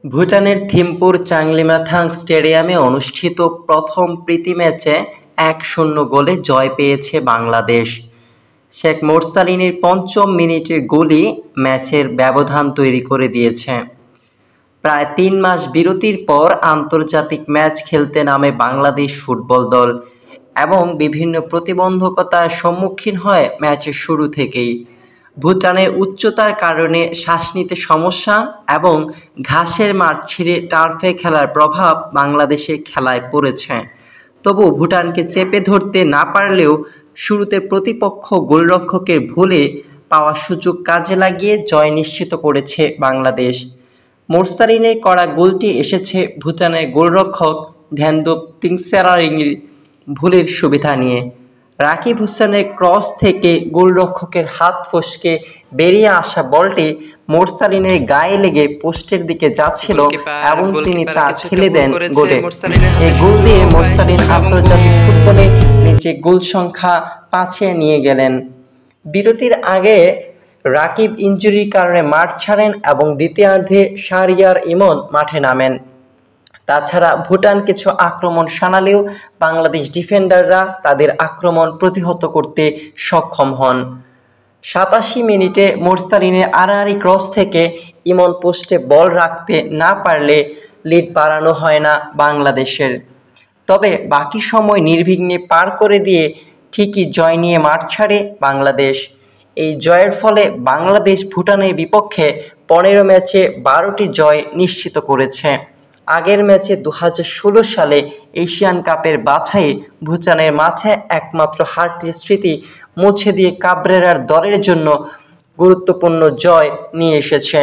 ভুটানের থিম্পুর চাংলিমাথাং স্টেডিয়ামে অনুষ্ঠিত প্রথম প্রীতি ম্যাচে ১-০ গোলে জয় পেয়েছে বাংলাদেশ। শেখ মোরসালিনের পঞ্চম মিনিটের গোলই ম্যাচের ব্যবধান তৈরি করে দিয়েছে। প্রায় ৩ মাস বিরতির পর আন্তর্জাতিক ম্যাচ খেলতে নামে বাংলাদেশ ফুটবল দল এবং বিভিন্ন প্রতিবন্ধকতার সম্মুখীন হয় ম্যাচের শুরু থেকেই। ভুটানের উচ্চতার কারণে শ্বাস নিতে সমস্যা এবং ঘাসের মাঠ ছেড়ে টার্ফে খেলার প্রভাব বাংলাদেশের খেলায় পড়েছে। তবু ভুটানকে চেপে ধরতে না পারলেও শুরুতে প্রতিপক্ষ গোলরক্ষকের ভুলে পাওয়া সুযোগ কাজে লাগিয়ে জয় নিশ্চিত করেছে বাংলাদেশ। মোরসালিনের করা গোলটি এসেছে ভুটানের গোলরক্ষক ধেন্দুপ তিংসেরারিংয়ের ভুলের সুবিধা নিয়ে। রাকিব হোসেনের ক্রস থেকে গোলরক্ষকের হাত ফসকে বেরিয়ে আসা বলটি মোরসালিনের গায়ে লেগে পোস্টের দিকে যাচ্ছিল এবং তিনি তা ঠেলে দেন গোলে। এই গোল দিয়ে মোরসালিন আন্তর্জাতিক ফুটবলে নিজে গোল সংখ্যা ৫-এ নিয়ে গেলেন। বিরতির আগে রাকিব ইনজুরির কারণে মাঠ ছাড়েন এবং দ্বিতীয়ার্ধে শাহরিয়ার ইমন মাঠে নামেন। তাছাড়া ভুটান কিছু আক্রমণ শানালেও বাংলাদেশ ডিফেন্ডাররা তাদের আক্রমণ প্রতিহত করতে সক্ষম হন। ৮৭ মিনিটে মোরসালিনের আড়াআড়ি ক্রস থেকে ইমন পোস্টে বল রাখতে না পারলে লিড বাড়ানো হয় না বাংলাদেশের। তবে বাকি সময় নির্বিঘ্নে পার করে দিয়ে ঠিকই জয় নিয়ে মাঠ ছাড়ে বাংলাদেশ। এই জয়ের ফলে বাংলাদেশ ভুটানের বিপক্ষে ১৫ ম্যাচে ১২টি জয় নিশ্চিত করেছে। আগের ম্যাচে ২০১৬ সালে এশিয়ান কাপের বাছাইয়ে ভুটানের মাঠে একমাত্র হারটির স্মৃতি মুছে দিয়ে কাবরেরার দলের জন্য গুরুত্বপূর্ণ জয় নিয়ে এসেছে।